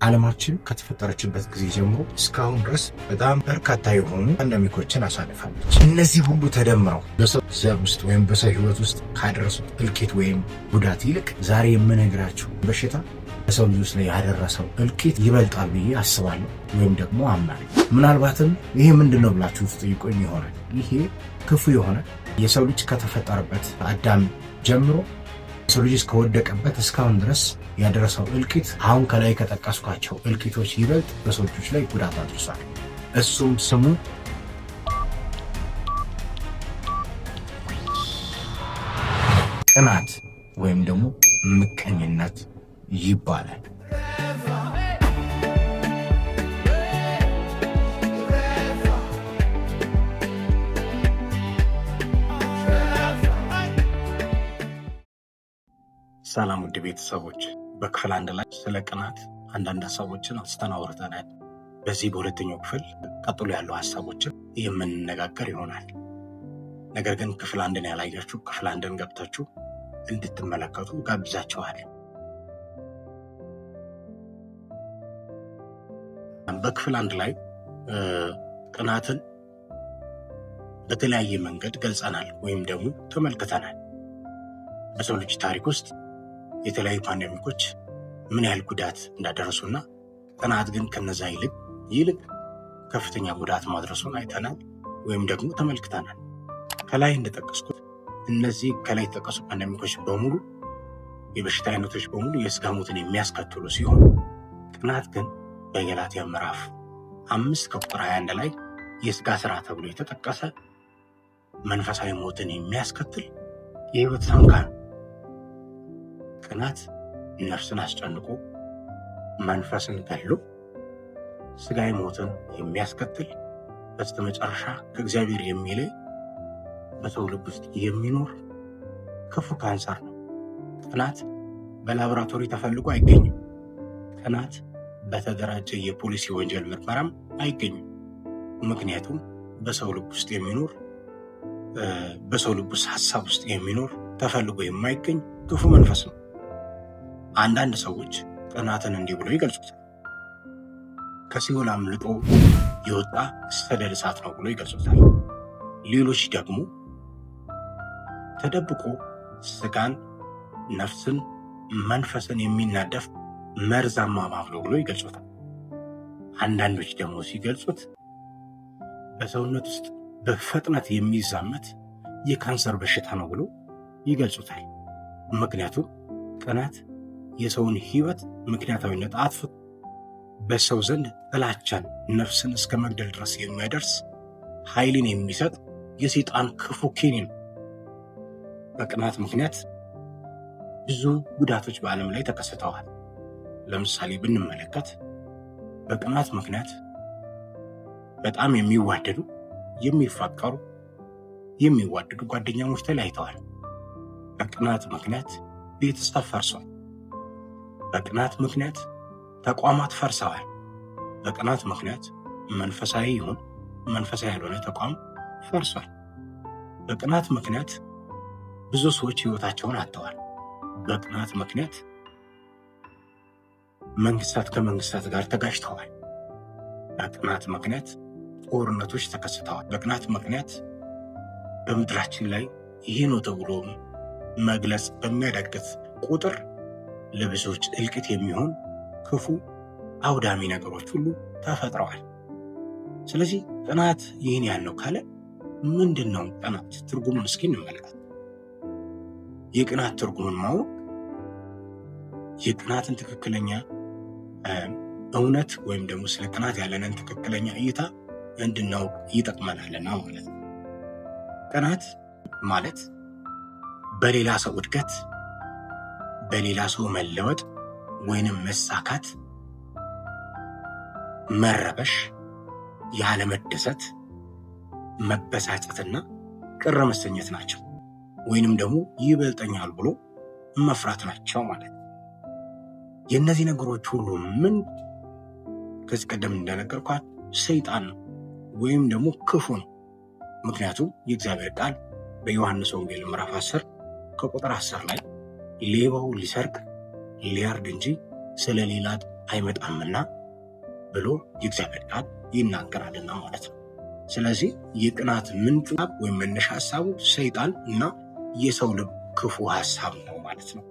ዓለማችን ከተፈጠረችበት ጊዜ ጀምሮ እስካሁን ድረስ በጣም በርካታ የሆኑ ፓንደሚኮችን አሳልፋለች። እነዚህ ሁሉ ተደምረው በሰው ዘር ውስጥ ወይም በሰው ሕይወት ውስጥ ካደረሱት እልቂት ወይም ጉዳት ይልቅ ዛሬ የምነግራችሁ በሽታ በሰው ልጆች ላይ ያደረሰው እልቂት ይበልጣል ብዬ አስባለሁ ወይም ደግሞ አምናለሁ። ምናልባትም ይሄ ምንድነው ብላችሁ ትጠይቁኝ ይሆናል። ይሄ ክፉ የሆነ የሰው ልጅ ከተፈጠረበት አዳም ጀምሮ የሰው ልጅ እስከወደቀበት እስካሁን ድረስ ያደረሰው እልቂት አሁን ከላይ ከጠቀስኳቸው እልቂቶች ይበልጥ በሰው ልጆች ላይ ጉዳት አድርሷል። እሱም ስሙ ቅናት ወይም ደግሞ ምቀኝነት ይባላል። ሰላም ውድ ቤተሰቦች፣ በክፍል 1 ላይ ስለ ቅናት አንዳንድ ሀሳቦችን አስተናውረናል። በዚህ በሁለተኛው ክፍል ቀጥሎ ያሉ ሀሳቦችን የምንነጋገር ይሆናል። ነገር ግን ክፍል 1ን ያላያችሁ ክፍል 1ን ገብታችሁ እንድትመለከቱ ጋብዛችኋል። በክፍል 1 ላይ ቅናትን በተለያየ መንገድ ገልጸናል ወይም ደግሞ ተመልክተናል። በሰው ልጅ ታሪክ ውስጥ የተለያዩ ፓንደሚኮች ምን ያህል ጉዳት እንዳደረሱና ቅናት ግን ከነዛ ይልቅ ከፍተኛ ጉዳት ማድረሱን አይተናል ወይም ደግሞ ተመልክተናል። ከላይ እንደጠቀስኩት እነዚህ ከላይ የተጠቀሱ ፓንደሚኮች በሙሉ የበሽታ አይነቶች በሙሉ የስጋ ሞትን የሚያስከትሉ ሲሆን ቅናት ግን በገላትያ ምዕራፍ 5 ከቁጥር 21 ላይ የስጋ ስራ ተብሎ የተጠቀሰ መንፈሳዊ ሞትን የሚያስከትል የህይወት ሳንካ ነው። ቅናት ነፍስን አስጨንቆ መንፈስን ገሎ ስጋዊ ሞትን የሚያስከትል በስተመጨረሻ ከእግዚአብሔር የሚለይ በሰው ልብ ውስጥ የሚኖር ክፉ ካንሰር ነው። ቅናት በላቦራቶሪ ተፈልጎ አይገኝም። ቅናት በተደራጀ የፖሊስ የወንጀል ምርመራም አይገኝም። ምክንያቱም በሰው ልብ ውስጥ የሚኖር በሰው ልብ ውስጥ ሀሳብ ውስጥ የሚኖር ተፈልጎ የማይገኝ ክፉ መንፈስ ነው። አንዳንድ ሰዎች ቅናትን እንዲህ ብለው ይገልጹታል። ከሲኦል አምልጦ የወጣ ሰደድ እሳት ነው ብሎ ይገልጹታል። ሌሎች ደግሞ ተደብቆ ስጋን፣ ነፍስን፣ መንፈስን የሚናደፍ መርዛማ እባብ ነው ብሎ ይገልጹታል። አንዳንዶች ደግሞ ሲገልጹት በሰውነት ውስጥ በፍጥነት የሚዛመት የካንሰር በሽታ ነው ብሎ ይገልጹታል። ምክንያቱም ቅናት የሰውን ሕይወት ምክንያታዊነት አጥፍቶ በሰው ዘንድ ጥላቻን፣ ነፍስን እስከ መግደል ድረስ የሚያደርስ ኃይልን የሚሰጥ የሰይጣን ክፉ ኬኒ ነው። በቅናት ምክንያት ብዙ ጉዳቶች በዓለም ላይ ተከስተዋል። ለምሳሌ ብንመለከት በቅናት ምክንያት በጣም የሚዋደዱ ጓደኛሞች ተለያይተዋል። በቅናት ምክንያት ቤተሰብ ፈርሷል። በቅናት ምክንያት ተቋማት ፈርሰዋል። በቅናት ምክንያት መንፈሳዊ ይሁን መንፈሳዊ ያልሆነ ተቋም ፈርሷል። በቅናት ምክንያት ብዙ ሰዎች ሕይወታቸውን አጥተዋል። በቅናት ምክንያት መንግስታት ከመንግስታት ጋር ተጋጭተዋል። በቅናት ምክንያት ጦርነቶች ተከስተዋል። በቅናት ምክንያት በምድራችን ላይ ይሄ ነው ተብሎ መግለጽ በሚያዳግት ቁጥር ለብዙዎች እልቂት የሚሆን ክፉ አውዳሚ ነገሮች ሁሉ ተፈጥረዋል። ስለዚህ ቅናት ይህን ያህል ነው ካለ ምንድን ነው ቅናት? ትርጉሙን እስኪ እንመልከት። የቅናት ትርጉሙን ማወቅ የቅናትን ትክክለኛ እውነት ወይም ደግሞ ስለ ቅናት ያለንን ትክክለኛ እይታ እንድናውቅ ይጠቅመናልና ማለት ነው። ቅናት ማለት በሌላ ሰው እድገት፣ በሌላ ሰው መለወጥ ወይንም መሳካት መረበሽ፣ ያለመደሰት፣ መበሳጨትና ቅር መሰኘት ናቸው። ወይንም ደግሞ ይበልጠኛል ብሎ መፍራት ናቸው ማለት ነው። የእነዚህ ነገሮች ሁሉ ምን ከዚህ ቀደም እንደነገርኳት ሰይጣን ነው ወይም ደግሞ ክፉ ነው። ምክንያቱም የእግዚአብሔር ቃል በዮሐንስ ወንጌል ምዕራፍ 10 ከቁጥር 10 ላይ ሌባው ሊሰርቅ ሊያርድ እንጂ ስለሌላ አይመጣምና ብሎ የእግዚአብሔር ቃል ይናገራልና ማለት ነው። ስለዚህ የቅናት ምንጩ ወይም መነሻ ሀሳቡ ሰይጣን እና የሰው ልብ ክፉ ሀሳብ ነው ማለት ነው።